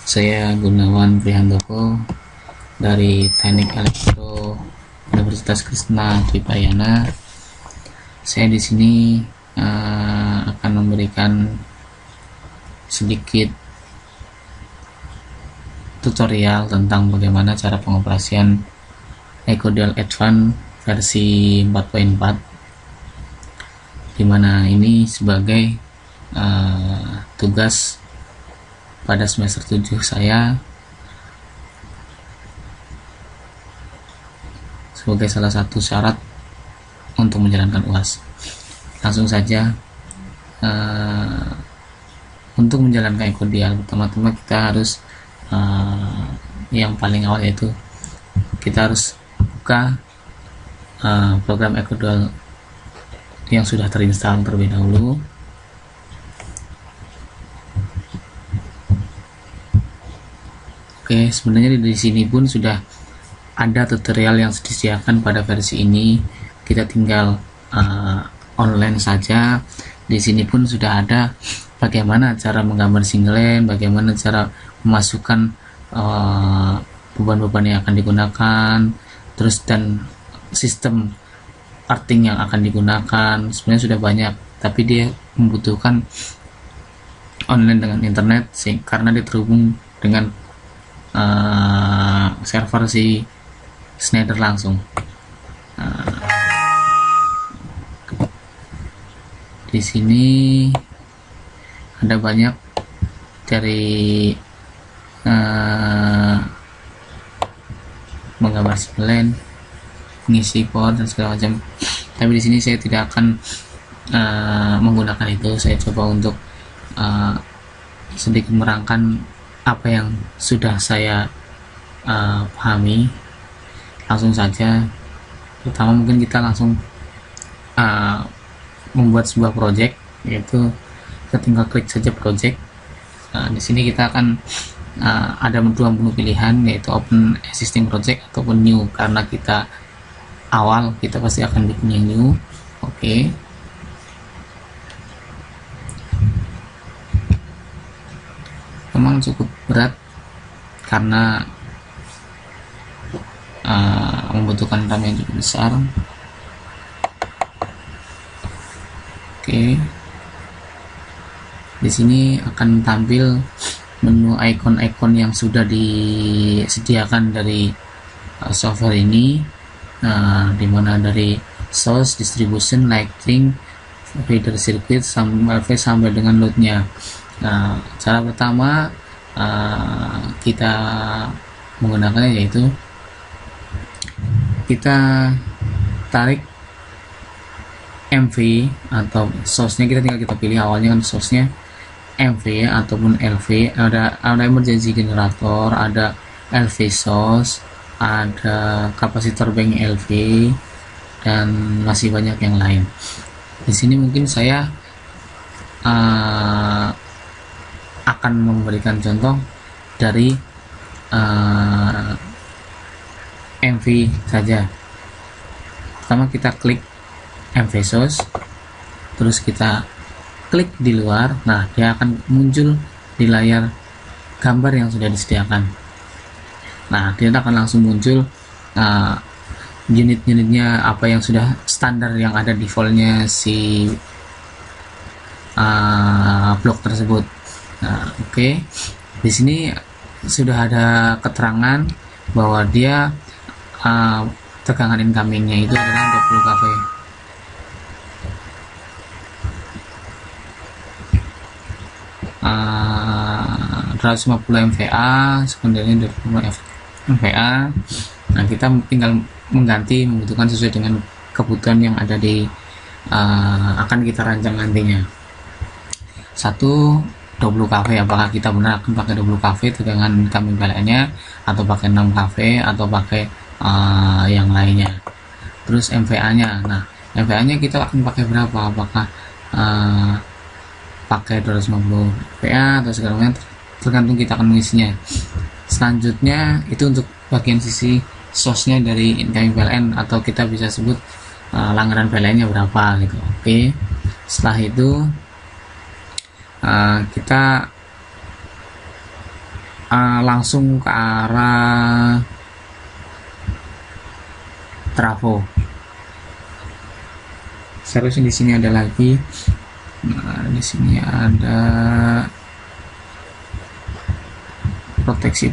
Saya Gunawan Prihandoko dari Teknik Elektro Universitas Krishna Dwipayana. Saya di sini akan memberikan sedikit tutorial tentang bagaimana cara pengoperasian EcoDel Advance versi 4.4, dimana ini sebagai tugas pada semester 7 saya sebagai salah satu syarat untuk menjalankan UAS. Langsung saja, untuk menjalankan EcoDel pertama-tama kita harus yang paling awal yaitu kita harus buka program EcoDel yang sudah terinstall terlebih dahulu. Oke, sebenarnya di sini pun sudah ada tutorial yang disediakan pada versi ini. Kita tinggal online saja. Di sini pun sudah ada bagaimana cara menggambar single line, bagaimana cara memasukkan beban-beban yang akan digunakan, terus dan sistem earthing yang akan digunakan. Sebenarnya sudah banyak, tapi dia membutuhkan online dengan internet sih, karena dia terhubung dengan server si Schneider langsung. Di sini ada banyak dari menggambar single line, mengisi port dan segala macam. Tapi di sini saya tidak akan menggunakan itu. Saya coba untuk sedikit merangkan apa yang sudah saya pahami. Langsung saja, pertama mungkin kita langsung membuat sebuah project, yaitu kita tinggal klik saja project. Di sini kita akan ada dua menu pilihan, yaitu open existing project ataupun new. Karena kita awal, kita pasti akan bikin yang new. Oke. Memang cukup berat karena membutuhkan RAM yang cukup besar. Oke. Di sini akan tampil menu icon-icon yang sudah disediakan dari software ini. Dimana dari source, distribution, lighting, feeder circuit sampai dengan loadnya. Cara pertama kita menggunakannya yaitu kita tarik MV atau source-nya, kita pilih awalnya kan source-nya MV ataupun LV. Ada emergency generator, ada LV source, ada kapasitor bank LV, dan masih banyak yang lain. Di sini mungkin saya akan memberikan contoh dari MV saja. Pertama kita klik MV source, terus kita klik di luar. Nah, dia akan muncul di layar gambar yang sudah disediakan. Nah, dia akan langsung muncul unit-unitnya, apa yang sudah standar yang ada defaultnya si blok tersebut. Nah, oke. Di sini sudah ada keterangan bahwa dia tegangan incomingnya itu adalah 20 kV. 150 MVA, sebenarnya 20 MVA. Nah, kita tinggal membutuhkan sesuai dengan kebutuhan yang ada di akan kita rancang nantinya. 20 kV, apakah kita benar akan pakai 20 kV tegangan incoming PLN-nya, atau pakai 6 kV, atau pakai yang lainnya. Terus MVA-nya, nah MVA-nya kita akan pakai berapa, apakah pakai 250 VA atau segala macam, tergantung kita akan mengisinya. Selanjutnya itu untuk bagian sisi source-nya dari incoming PLN, atau kita bisa sebut langganan PLN-nya berapa gitu. Oke. Setelah itu kita langsung ke arah trafo. Seharusnya di sini ada lagi. Nah, di sini ada proteksi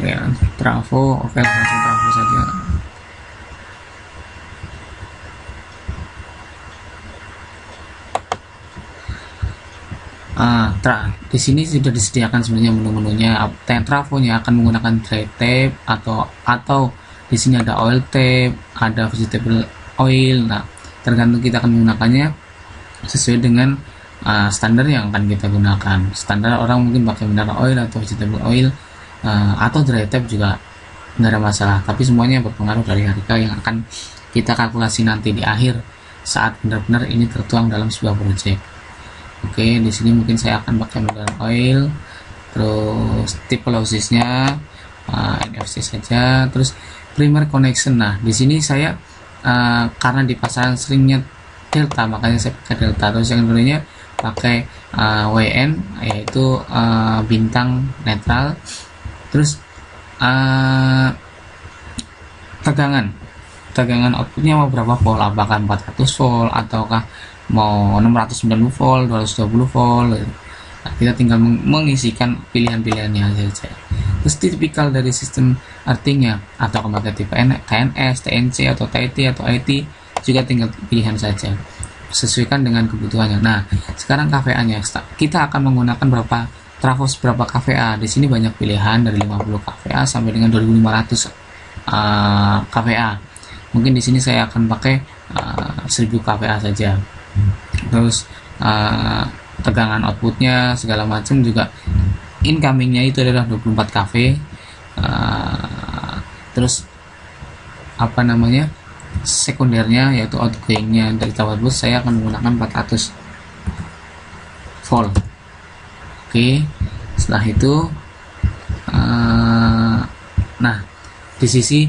ya, trafo. Oke, langsung trafo saja. Di sini sudah disediakan sebenarnya menu-menunya. Trafonya akan menggunakan dry tape atau di sini ada oil tape, ada vegetable oil. Nah, tergantung kita akan menggunakannya sesuai dengan standar yang akan kita gunakan. Standar orang mungkin pakai mineral oil atau vegetable oil atau dry tape juga nggak ada masalah. Tapi semuanya berpengaruh dari harga yang akan kita kalkulasi nanti di akhir saat benar-benar ini tertuang dalam sebuah project. Oke, di sini mungkin saya akan pakai mineral oil, terus tipe lossesnya NFC saja, terus primer connection. Nah, di sini saya karena di pasaran seringnya delta, makanya saya pakai delta. Terus yang keduanya pakai WN, yaitu bintang netral. Terus tegangan outputnya mau berapa volt, apakah 400 volt ataukah mau 690 volt, 220 volt. Nah, kita tinggal mengisikan pilihan-pilihannya saja. Terus tipikal dari sistem artinya atau memakai tipe KNS, TNC atau TIT atau IT juga tinggal pilihan saja, sesuaikan dengan kebutuhannya. Nah, sekarang KVA-nya kita akan menggunakan berapa trafo, berapa KVA. Di sini banyak pilihan dari 50 KVA sampai dengan 2500 KVA. Mungkin di sini saya akan pakai 1000 KVA saja. Terus tegangan outputnya segala macam juga, incomingnya itu adalah 24 kV. Terus sekundernya yaitu outgoingnya dari tower bus saya akan menggunakan 400 volt. Oke, setelah itu nah di sisi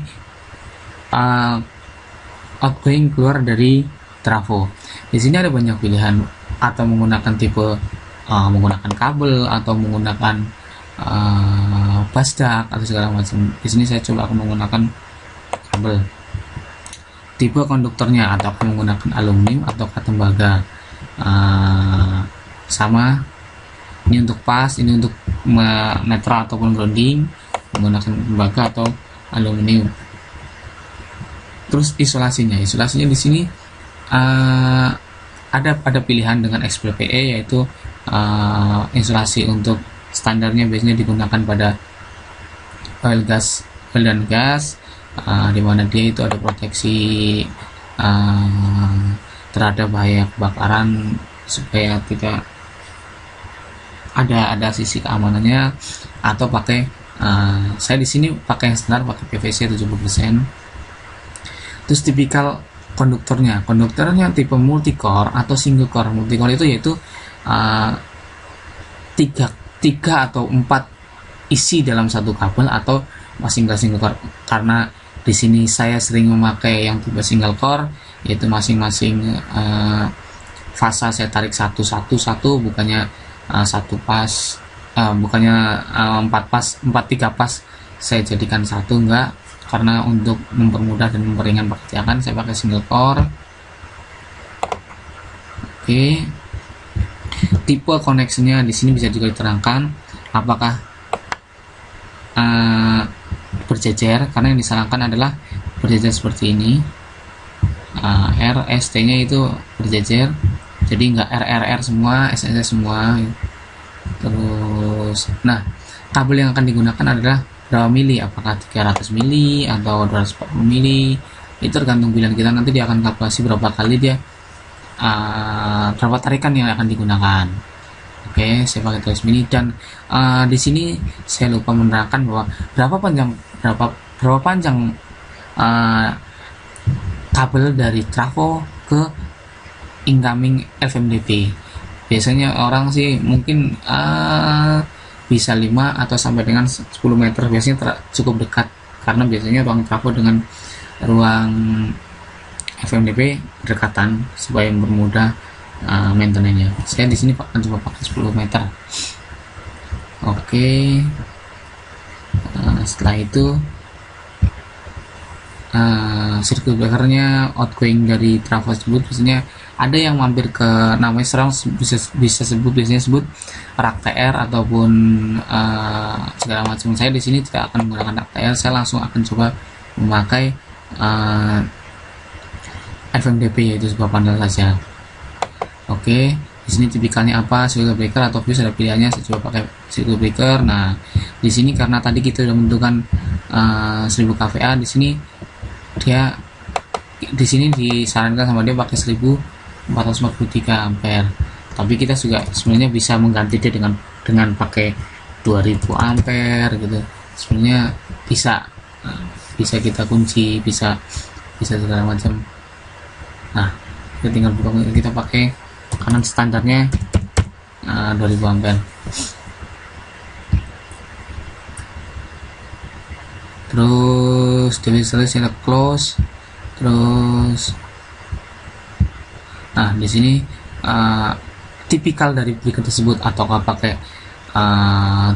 outgoing keluar dari trafo. Di sini ada banyak pilihan, atau menggunakan tipe menggunakan kabel atau menggunakan basdak atau segala macam. Di sini saya coba akan menggunakan kabel. Tipe konduktornya atau akan menggunakan aluminium atau tembaga. Sama. Ini untuk pas, ini untuk netral ataupun grounding menggunakan tembaga atau aluminium. Terus isolasinya di sini ada pilihan dengan XPPE, yaitu isolasi untuk standarnya biasanya digunakan pada oil dan gas, dimana dia itu ada proteksi terhadap bahaya kebakaran supaya tidak ada sisi keamanannya. Atau pakai saya di sini pakai yang standar, pakai PVC 70%. Terus tipikal konduktornya tipe multicore atau single core. Multicore itu yaitu 3 atau 4 isi dalam satu kabel atau masing-masing core. Karena di sini saya sering memakai yang tipe single core, yaitu masing-masing fasa saya tarik satu, bukannya satu pas, bukannya 3 pas saya jadikan satu, enggak. Karena untuk mempermudah dan memperingan pekerjaan saya pakai single core. Oke. Tipe connectionnya di sini bisa juga diterangkan apakah berjejer, karena yang disarankan adalah berjejer seperti ini. RST nya itu berjejer, jadi enggak RRR semua, SSS semua. Terus kabel yang akan digunakan adalah berapa mili, apakah 300 mili atau 240 mili, itu tergantung pilihan kita. Nanti dia akan kalkulasi berapa kali dia berapa tarikan yang akan digunakan. Oke, saya pakai 300 mili. Dan di sini saya lupa menerangkan bahwa berapa panjang kabel dari trafo ke incoming FMDP. Biasanya orang sih mungkin bisa 5 atau sampai dengan 10 meter, biasanya cukup dekat, karena biasanya ruang trafo dengan ruang FMDP berdekatan supaya mempermudah maintenance-nya. Saya di sini akan coba pakai 10 meter. Oke. Setelah itu circuit breaker-nya outgoing dari trafo tersebut biasanya ada yang mampir ke namanya serang bisa sebut rak TR ataupun segala macam. Saya di sini tidak akan menggunakan rak TR, saya langsung akan coba memakai FMDP, yaitu sebuah panel saja. Oke, di sini tipikalnya apa, circuit breaker atau fuse, ada pilihannya. Saya coba pakai circuit breaker. Nah, di sini karena tadi kita sudah menentukan 1000 kVA, di sini disarankan sama dia pakai 1443 ampere. Tapi kita juga sebenarnya bisa mengganti dia dengan pakai 2000 ampere gitu. Sebenarnya bisa kita kunci, bisa segala macam. Nah, kita tinggal buka, kita pakai tekanan standarnya 2000 ampere. Terus saya close. Terus nah, di sini tipikal dari breaker tersebut, ataukah pakai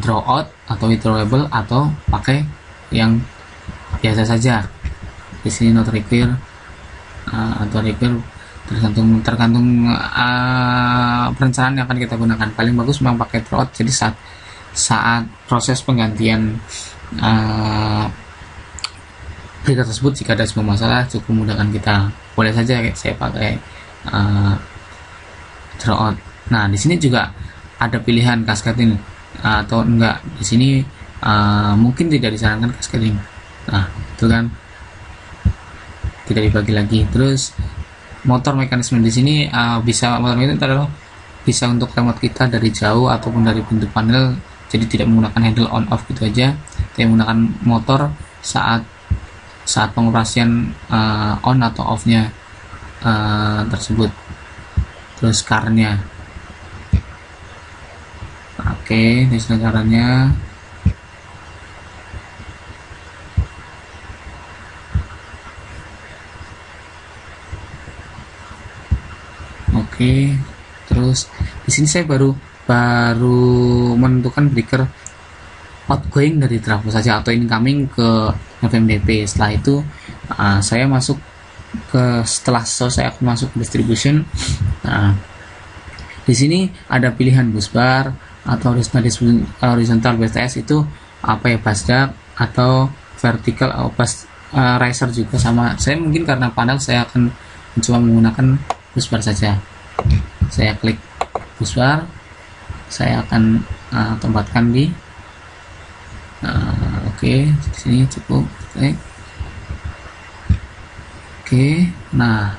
draw out atau withdrawable atau pakai yang biasa saja. Di sini not require atau require, tergantung perencanaan yang akan kita gunakan. Paling bagus memang pakai draw out, jadi saat proses penggantian breaker tersebut, jika ada sebuah masalah, cukup mudahkan kita. Boleh saja saya pakai draw out. Nah, di sini juga ada pilihan cascading atau enggak. Di sini mungkin tidak disarankan cascading. Nah, itu kan tidak dibagi lagi. Terus motor mekanisme di sini motor itu adalah bisa untuk remote kita dari jauh ataupun dari pintu panel, jadi tidak menggunakan handle on off gitu aja, tapi menggunakan motor saat pengoperasian on atau off nya tersebut. Terus car-nya, oke, ini caranya. Oke, terus di sini saya baru menentukan breaker outgoing dari trafo saja atau incoming ke FMDP. Setelah itu saya masuk setelah saya akan masuk ke distribution. Nah, di sini ada pilihan busbar atau horizontal BTS, itu apa ya, busbar atau vertical riser juga sama. Saya mungkin karena panel saya akan mencoba menggunakan busbar saja. Saya klik busbar, saya akan tempatkan di oke, di sini cukup. Oke, nah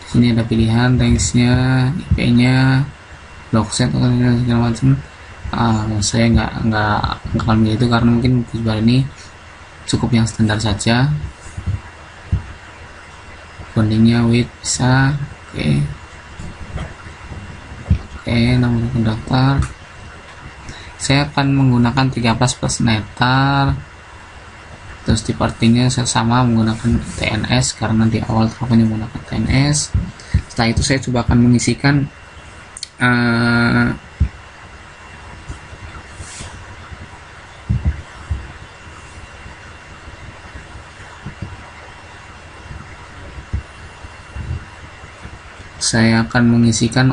di sini ada pilihan range-nya, IP-nya, block set atau segala macam. Saya nggak akan begitu karena mungkin busbar ini cukup yang standar saja. Bondingnya width bisa. Oke, nomor pendaftar saya akan menggunakan 13 plus netar. Terus di partinya saya sama menggunakan TNS karena di awal trafonya menggunakan TNS. Setelah itu saya coba akan mengisikan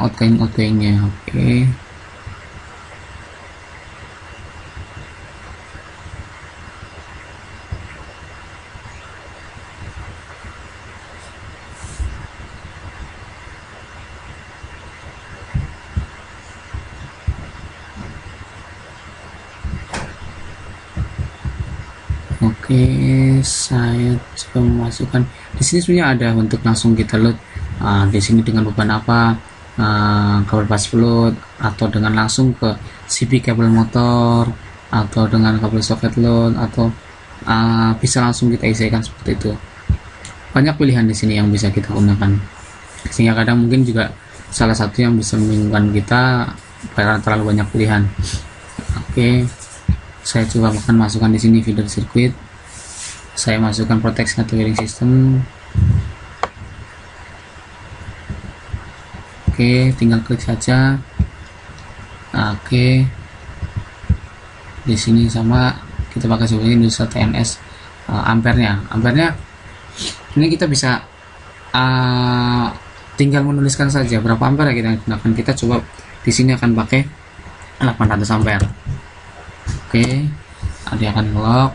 outgoing-nya. Oke. Oke, saya coba memasukkan. Di sini sebenarnya ada untuk langsung kita load. Di sini dengan beban apa, kabel fast float, atau dengan langsung ke CP kabel motor, atau dengan kabel socket load, atau bisa langsung kita isikan seperti itu. Banyak pilihan di sini yang bisa kita gunakan, sehingga kadang mungkin juga salah satu yang bisa membingungkan kita karena terlalu banyak pilihan. Oke, saya coba akan masukkan di sini feeder circuit. Saya masukkan protection atau wiring system. Oke, tinggal klik saja. Oke, di sini sama kita pakai sebagai Indonesia TNS. Ampernya ini kita bisa tinggal menuliskan saja berapa ampere ya kita gunakan. Kita coba di sini akan pakai 800 ampere. Oke, dia akan lock.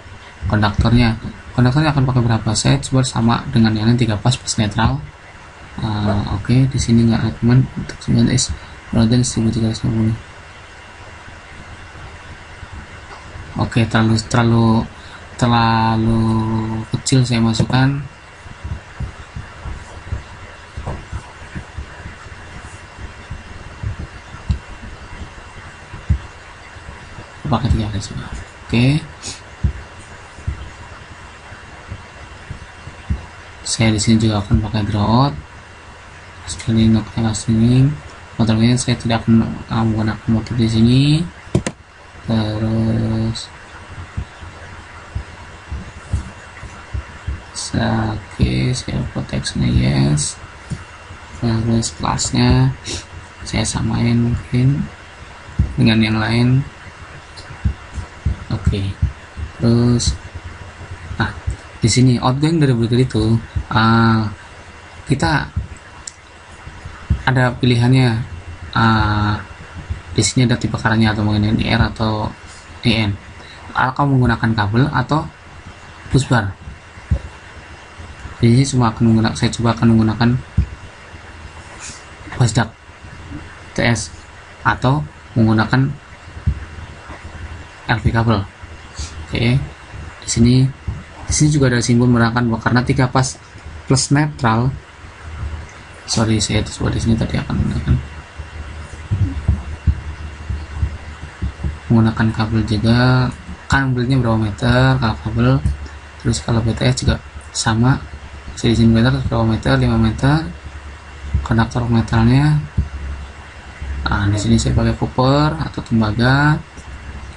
Konduktornya akan pakai berapa? Saya coba sama dengan yang lain 3 pas netral. Oke, di sini nggak rekomend untuk 9S dan 1350. Oke, terlalu kecil saya masukkan. Pakai 3 kali juga. Oke, saya di sini juga akan pakai draw out sekali nokta sini. Motornya saya tidak akan menggunakan motor di sini. Terus oke, saya protection yes. Terus kelasnya saya samain mungkin dengan yang lain. Oke, terus di sini outgoing dari breaker itu kita ada pilihannya. Di sini ada tipe karannya atau mungkin NIR atau EN. Kamu menggunakan kabel atau busbar. Jadi saya coba akan menggunakan busdak TS atau menggunakan LV kabel. Oke, di sini juga ada simbol menerangkan bahwa karena 3 pas plus netral. Sorry, saya coba di sini tadi akan menggunakan kabel juga. Kabelnya berapa meter kalau kabel, terus kalau BTS juga sama. Saya di sini meter berapa meter, 5 meter. Konduktor metalnya. Di sini saya pakai copper atau tembaga.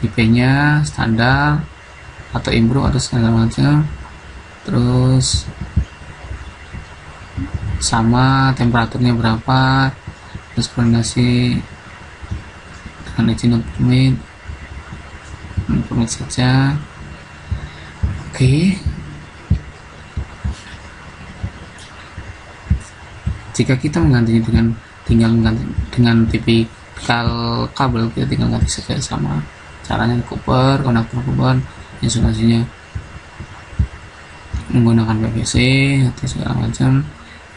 IP-nya standar atau imbro atau segala macam. Terus sama temperaturnya berapa, terus koordinasi dengan izin permit saja. Oke, jika kita menggantinya dengan tipikal kabel, kita tinggal ganti saja sama caranya copper, konduktor copper, insulasinya menggunakan PVC atau segala macam,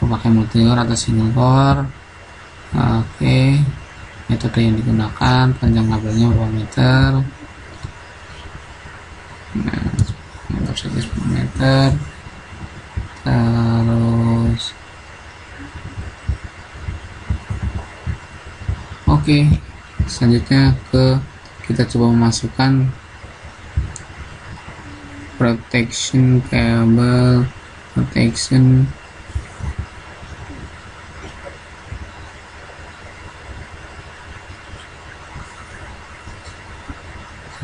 memakai multi core atau single core. Oke, metode yang digunakan, panjang kabelnya berapa meter, anggap saja 10 meter. Terus oke, selanjutnya kita coba memasukkan protection cable, protection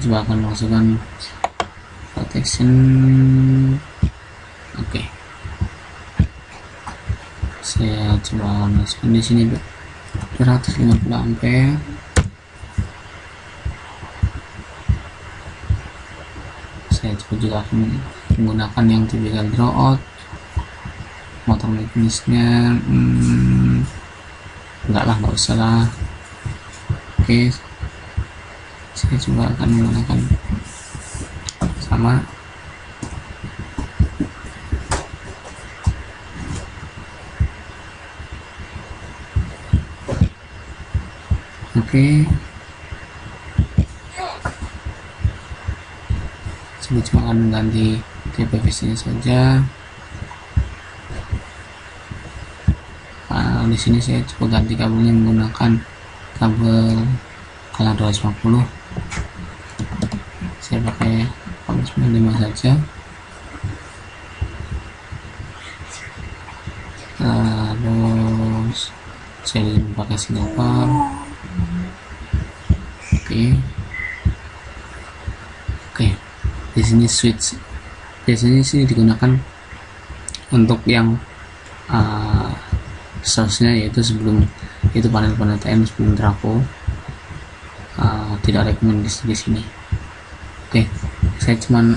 coba akan masukkan protection. Oke, saya coba masukkan di sini 250 ampere. Saya juga akan menggunakan yang tipikal draw out. Motor mekanisnya nggak usah lah. Oke, saya juga akan menggunakan sama. Oke, saya cuma akan mengganti PVC nya saja. Di sini saya coba ganti kabelnya menggunakan kabel kala 250. Saya pakai kabel 95 saja. Terus saya pakai single core. Oke, di sini switch biasanya sih digunakan untuk yang source-nya, yaitu sebelum itu panel-panel TN sebelum trafo. Tidak rekomendasi di sini. Oke, saya cuman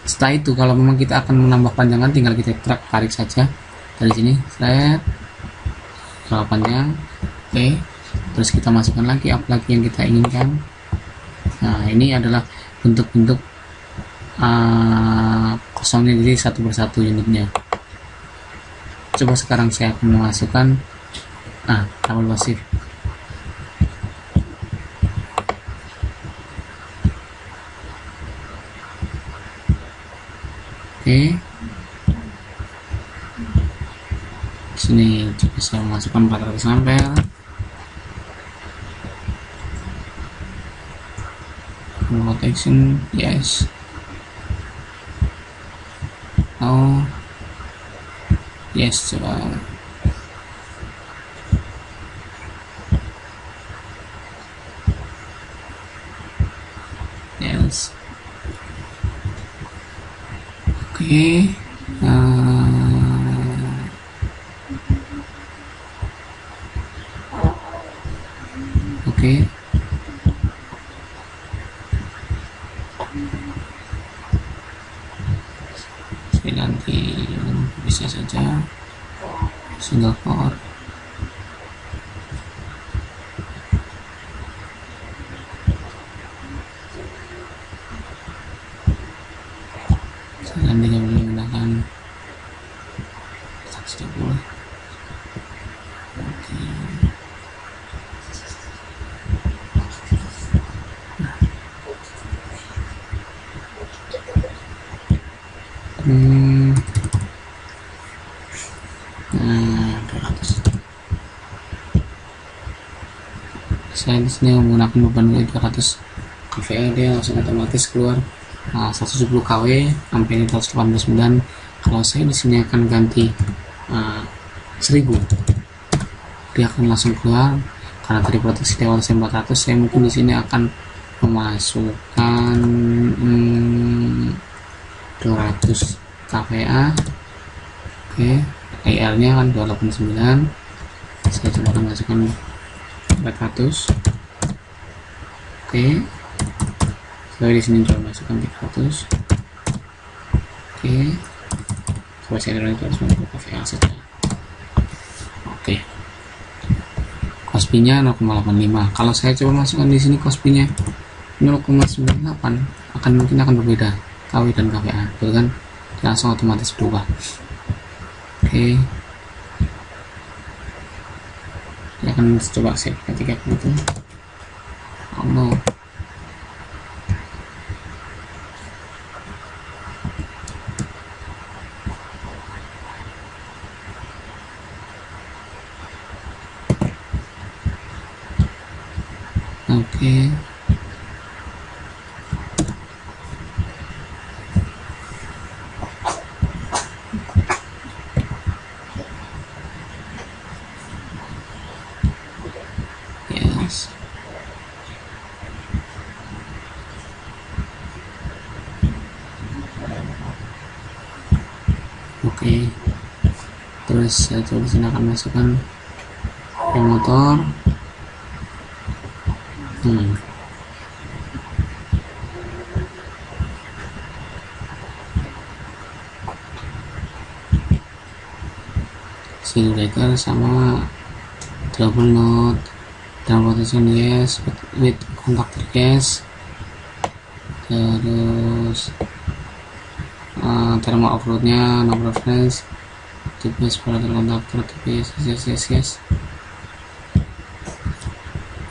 setelah itu kalau memang kita akan menambah panjangan tinggal kita tarik saja dari sini, saya terlalu panjang. Oke, terus kita masukkan lagi apalagi yang kita inginkan. Nah, ini adalah bentuk-bentuk kosongnya, jadi satu persatu unitnya. Coba sekarang saya akan memasukkan tabel pasif. Oke, sini coba saya masukkan 400 ampere. Protection, yes. Oh, yes, coba. Yes. Oke. Oke. Saya ganti bisa saja single core. Saya gantinya menggunakan 130. Oke. Nah, 200. Saya di sini menggunakan beban 200 kVA, dia langsung otomatis keluar 170 kW ampere 189. Kalau saya di sini akan ganti 1000, dia akan langsung keluar. Karena tadi proteksi lewat 400, saya mungkin di sini akan memasukkan 200 kVA. Oke, IR nya kan 289. Saya coba akan masukkan 400. Oke, saya di sini coba masukkan 300. Oke, coba saya dorong 250 kVA saja. Oke, cosp-nya 0,85. Kalau saya coba masukkan di sini cosp-nya 0,98, mungkin akan berbeda kW dan kVA, betul kan? Dia langsung otomatis berubah. Oke, dia akan coba saya ketika itu. Oh no. Oke. Yes. Oke. Terus saya coba di sini akan masukkan motor. Single breaker sama double knot dan protection, yes, with contactor gas. Terus thermal offroadnya no preference, tipe separator contactor, tipe yes.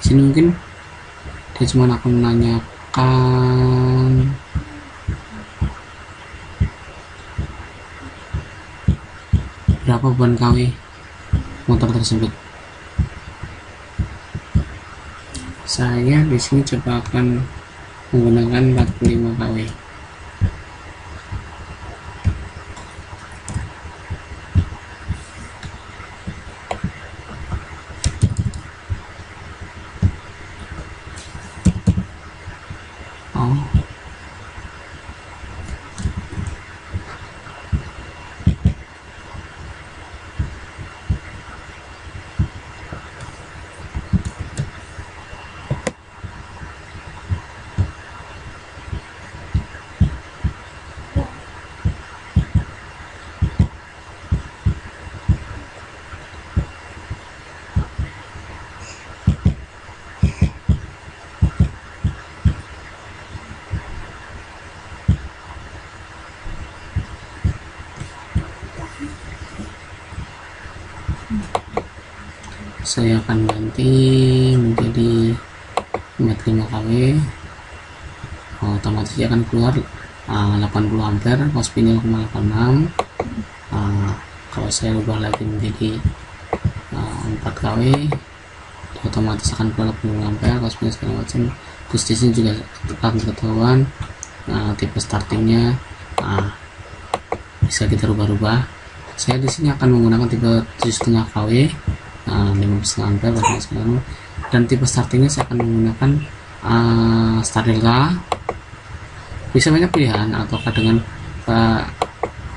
Sini mungkin dia cuma akan menanyakan berapa beban kW motor tersebut. Saya di sini coba akan menggunakan 45 kW. saya akan ganti menjadi 45 kW. Otomatis dia akan keluar 80 ampere, cosp 0,86. Kalau saya ubah lagi menjadi 4 kW, otomatis akan keluar 80 ampere, cosp segala macam. Terus di sini juga akan ketahuan tipe startingnya, bisa kita rubah-rubah. Saya di sini akan menggunakan tipe 7,5 kW, 5,5 ampere, dan tipe startingnya saya akan menggunakan Stardelta. Bisa banyak pilihan, ataukah dengan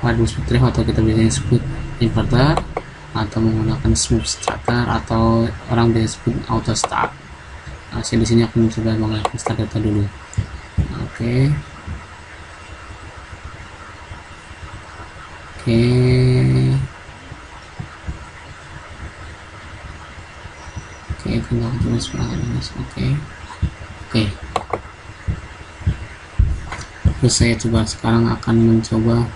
wide speed drive, atau kita biasanya sebut inverter, atau menggunakan smooth starter, atau orang biasa sebut auto start. Saya di sini akan mencoba menggunakan Stardelta dulu. Oke, tinggal terus oke. Terus saya coba sekarang akan mencoba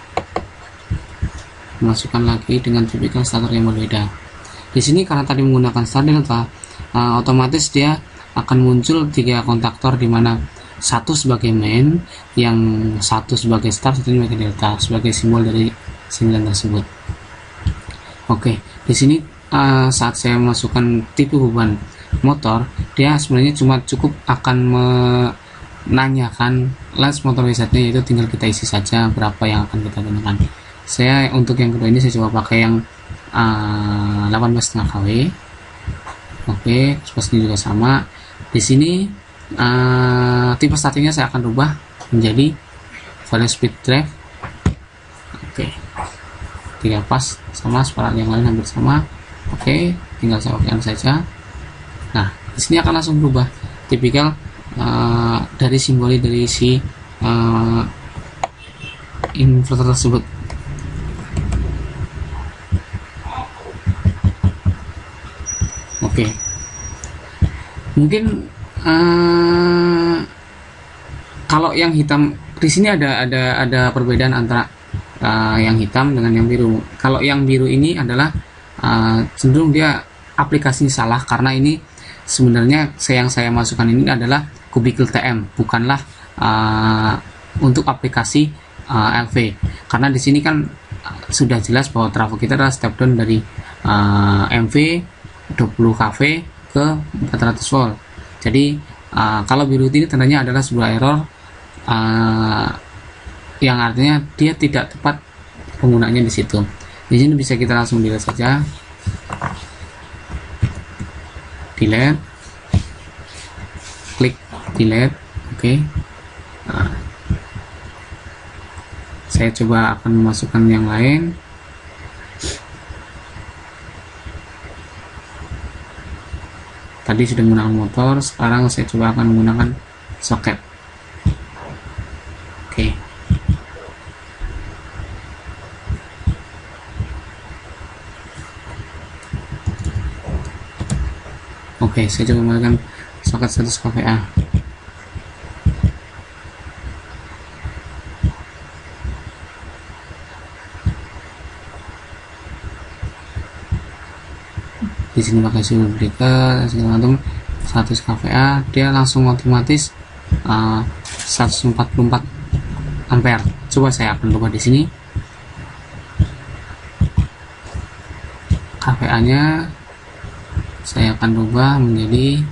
masukkan lagi dengan tipikal starter yang berbeda. Di sini karena tadi menggunakan Stardelta, otomatis dia akan muncul 3 kontaktor, di mana satu sebagai main, yang satu sebagai start, satu sebagai delta, sebagai simbol dari 9 tersebut. Oke, di sini saat saya masukkan tipe beban motor, dia sebenarnya cuma cukup akan menanyakan lens motor resetnya, yaitu tinggal kita isi saja berapa yang akan kita gunakan. Saya untuk yang kedua ini saya coba pakai yang 18,5 kW. Oke, seperti juga sama. Di sini tipe startingnya saya akan rubah menjadi value speed drive. Oke, 3 pas sama, separat yang lain hampir sama. Oke, tinggal saya okekan saja. Nah, di sini akan langsung berubah tipikal dari simbol dari si inverter tersebut. Oke, mungkin kalau yang hitam di sini ada perbedaan antara yang hitam dengan yang biru. Kalau yang biru ini adalah cenderung dia aplikasinya salah, karena ini sebenarnya yang saya masukkan ini adalah kubikel TM, bukanlah untuk aplikasi LV. Karena di sini kan sudah jelas bahwa trafo kita adalah step down dari MV 20 kV ke 400 volt. Jadi kalau biru ini tandanya adalah sebuah error, yang artinya dia tidak tepat penggunaannya di situ. Di sini bisa kita langsung delete saja, delete, klik delete. Oke. Saya coba akan memasukkan yang lain. Tadi sudah menggunakan motor, sekarang saya coba akan menggunakan soket. Oke. Oke, saya coba menggunakan soket 100 kVA. Di sini pakai suhu breaker segala macam 100 kVA, dia langsung otomatis 144 ampere. Coba saya akan coba di sini kVA nya saya akan rubah menjadi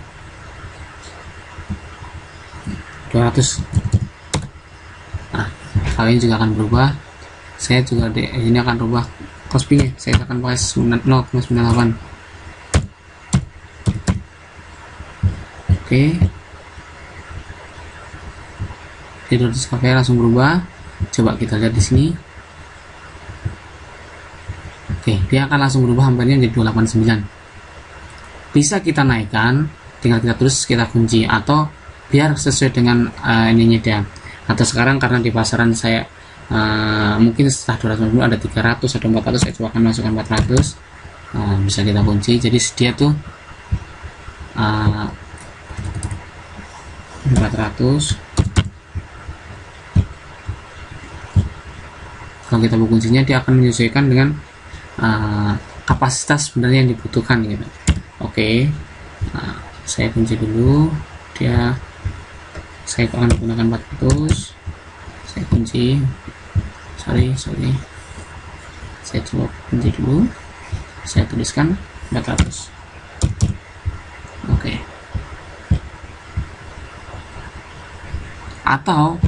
200. Nah, kali ini juga akan berubah. Saya juga di sini akan rubah cosp-nya, saya akan pakai 0,98. Oke, di 200 kV langsung berubah. Coba kita lihat di sini. Oke, dia akan langsung berubah ampernya menjadi 289. Bisa kita naikkan, tinggal kita terus kita kunci, atau biar sesuai dengan ininya dia. Atau sekarang karena di pasaran saya mungkin setelah 250 ada 300, ada 400, saya coba akan masukkan 400. Bisa kita kunci, jadi dia tuh 400. Kalau kita buka kuncinya, dia akan menyesuaikan dengan kapasitas sebenarnya yang dibutuhkan gitu. Oke. Oke. Nah, saya kunci dulu dia. Saya akan menggunakan 400. Saya kunci. Sorry. Saya coba kunci dulu. Saya tuliskan 400. Oke. Atau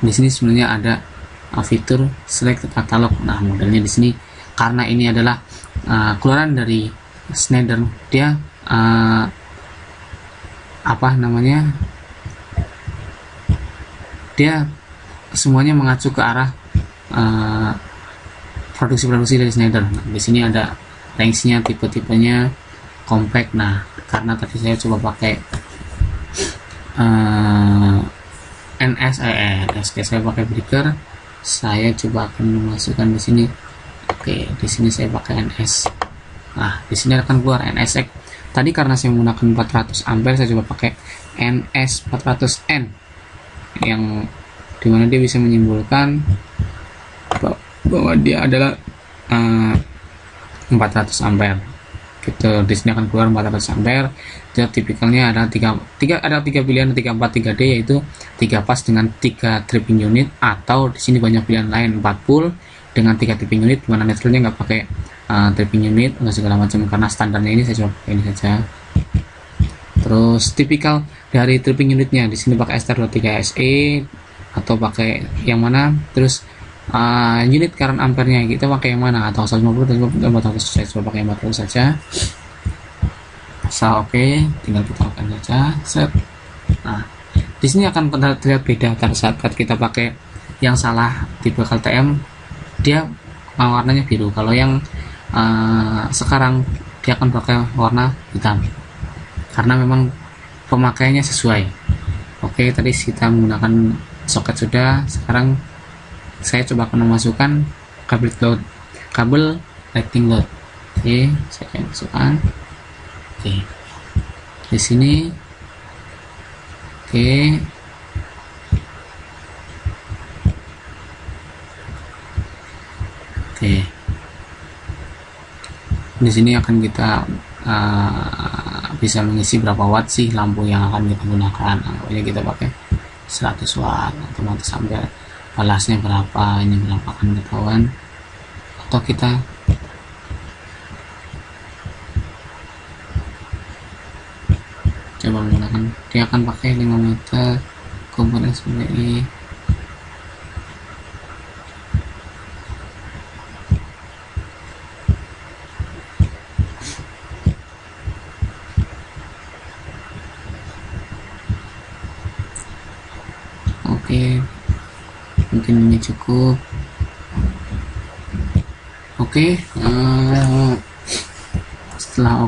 di sini sebenarnya ada fitur select katalog. Nah, modelnya di sini karena ini adalah keluaran dari Schneider, dia dia semuanya mengacu ke arah produksi dari Schneider. Nah, di sini ada range-nya, tipe-tipenya, compact. Nah, karena tadi saya coba pakai saya pakai breaker, saya coba akan memasukkan di sini. Oke, di sini saya pakai NS. Nah, di sini akan keluar NSX. Tadi karena saya menggunakan 400 ampere, saya coba pakai NS 400N yang dimana dia bisa menyimpulkan bahwa dia adalah 400 ampere. Gitu. Di sini akan keluar 400 ampere. Dia tipikalnya ada 3 pilihan, 3, 4, 3D, yaitu 3 pas dengan 3 tripping unit, atau di sini banyak pilihan lain, 4 pull dengan 3 tripping unit, dimana networknya nggak pakai tripping unit atau segala macam. Karena standarnya ini saya coba pakai ini saja. Terus tipikal dari tripping unitnya di sini pakai STR23 SE atau pakai yang mana. Terus unit current ampernya kita pakai yang mana, atau 150 atau 400. Saya coba pakai 400 saja. Oke, tinggal kita akan saja set. Nah, di sini akan terlihat beda pada saat kita pakai yang salah tipe KTM, dia warnanya biru. Kalau yang sekarang dia akan pakai warna hitam karena memang pemakaiannya sesuai. Oke, tadi kita menggunakan soket sudah. Sekarang saya coba akan memasukkan kabel lighting load. Oke, saya akan masukkan. Oke, di sini. Oke, di sini akan kita bisa mengisi berapa watt sih lampu yang akan kita gunakan. Pokoknya kita pakai 100 watt atau sampai balasnya berapa, ini berapa akan ketahuan. Atau kita coba menggunakan, dia akan pakai 5 meter komponen seperti ini. Oke, mungkin ini cukup. Oke, setelah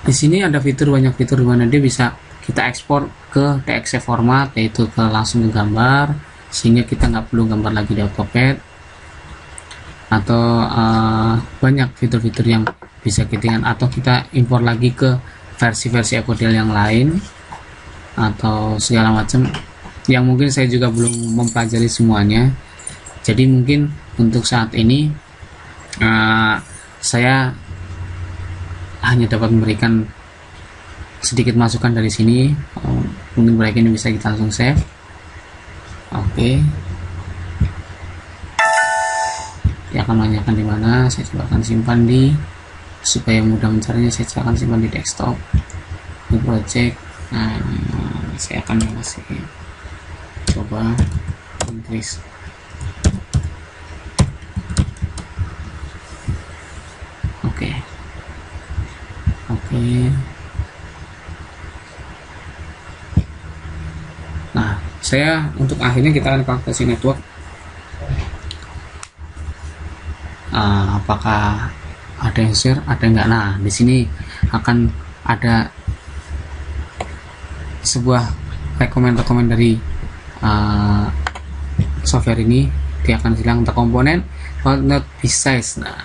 di sini ada banyak fitur dimana dia bisa kita ekspor ke TXT format, yaitu langsung ke gambar, sehingga kita nggak perlu gambar lagi di AutoCAD. Atau banyak fitur-fitur yang bisa kita, atau kita impor lagi ke versi-versi Ecodel yang lain atau segala macam yang mungkin saya juga belum mempelajari semuanya. Jadi mungkin untuk saat ini saya hanya dapat memberikan sedikit masukan dari sini. Mungkin proyek ini bisa kita langsung save. Oke, dia akan menanyakan di mana. Saya coba akan simpan di, supaya mudah mencarinya, saya akan simpan di desktop, di project. Nah, saya akan masih coba increase. Oke. Nah, saya untuk akhirnya kita akan kalkulasi network. Apakah ada yang share, ada enggak? Nah, di sini akan ada sebuah rekomend dari software ini. Dia akan bilang untuk komponen not besides. Nah,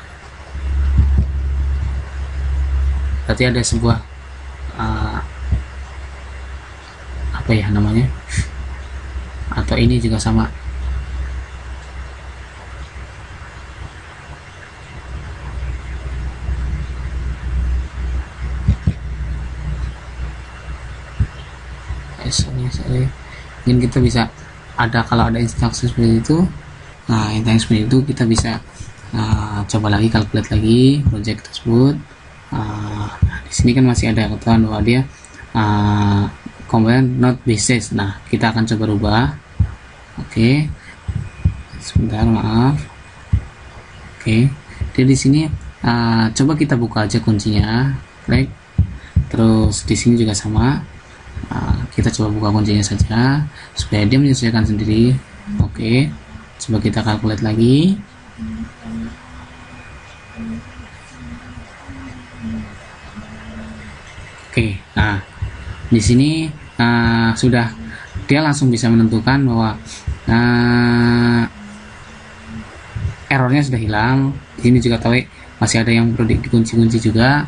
berarti ada sebuah apa ya namanya, atau ini juga sama. sorry. Mungkin kita bisa ada, kalau ada instruksi seperti itu, nah yang seperti itu kita bisa coba lagi calculate lagi project tersebut. Di sini kan masih ada ketentuan bahwa dia component not basis. Nah, kita akan coba rubah. Oke. Sebentar, maaf. Oke. Jadi di sini coba kita buka aja kuncinya, klik. Terus di sini juga sama. Kita coba buka kuncinya saja supaya dia menyesuaikan sendiri. Oke. Coba kita calculate lagi. Oke. Nah, di sini sudah dia langsung bisa menentukan bahwa errornya sudah hilang. Di sini juga tahu masih ada yang perlu dikunci-kunci juga.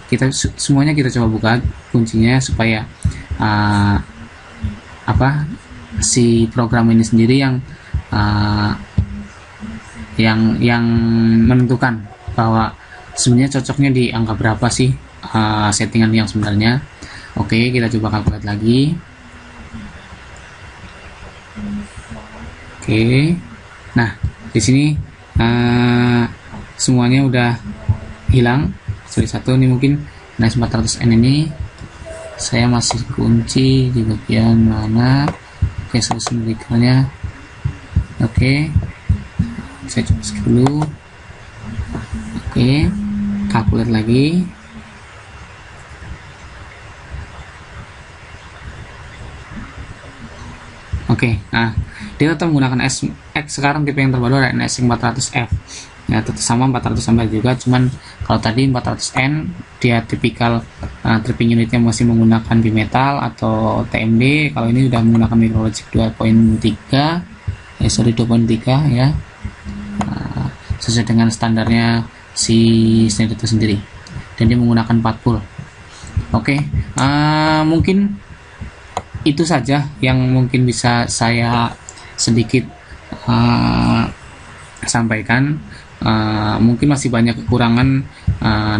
Kita semuanya kita coba buka kuncinya supaya si program ini sendiri yang menentukan bahwa sebenarnya cocoknya di angka berapa sih settingan yang sebenarnya. Oke, kita coba calculate lagi. Oke. Nah, di sini semuanya udah hilang. Satu ini mungkin NS 400N ini saya masih kunci di bagian mana. Oke, solusi medikalnya. Oke, saya coba skip dulu. Oke, calculate lagi. Oke, nah dia tetap menggunakan X. Sekarang tipe yang terbaru ada NS 400F. Ya, tetap sama 400 ampere juga, cuman kalau tadi 400N dia tipikal tripping unitnya masih menggunakan bimetal atau TMD. Kalau ini sudah menggunakan micrologic 2.3 ya, sesuai dengan standarnya si standar itu sendiri, dan dia menggunakan 4 pul. Oke, mungkin itu saja yang mungkin bisa saya sedikit sampaikan. Mungkin masih banyak kekurangan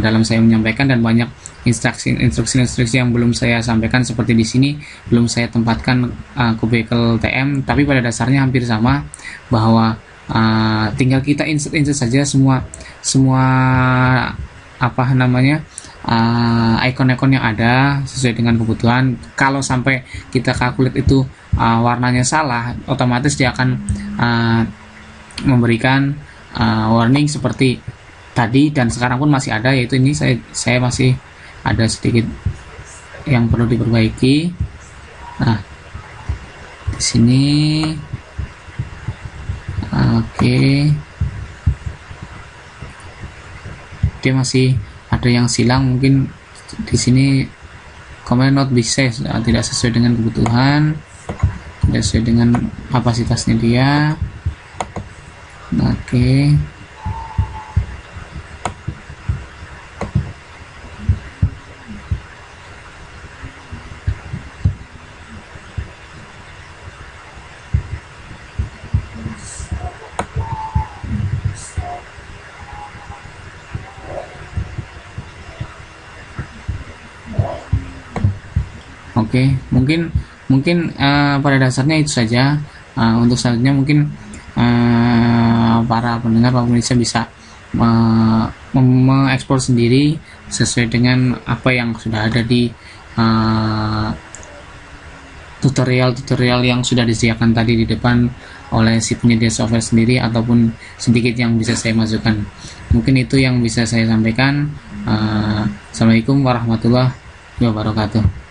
dalam saya menyampaikan, dan banyak instruksi yang belum saya sampaikan. Seperti di sini belum saya tempatkan kubikel TM, tapi pada dasarnya hampir sama, bahwa tinggal kita insert saja semua icon-icon yang ada sesuai dengan kebutuhan. Kalau sampai kita calculate itu warnanya salah, otomatis dia akan memberikan warning seperti tadi, dan sekarang pun masih ada, yaitu ini saya masih ada sedikit yang perlu diperbaiki. Nah, di sini oke, dia masih ada yang silang. Mungkin di sini comment not be safe, tidak sesuai dengan kebutuhan, tidak sesuai dengan kapasitasnya dia. Oke. Oke, mungkin pada dasarnya itu saja. Untuk selanjutnya mungkin para pendengar pemirsa bisa mengeksplor sendiri sesuai dengan apa yang sudah ada di tutorial yang sudah disediakan tadi di depan oleh si penyedia software sendiri, ataupun sedikit yang bisa saya masukkan. Mungkin itu yang bisa saya sampaikan. Assalamualaikum warahmatullahi wabarakatuh.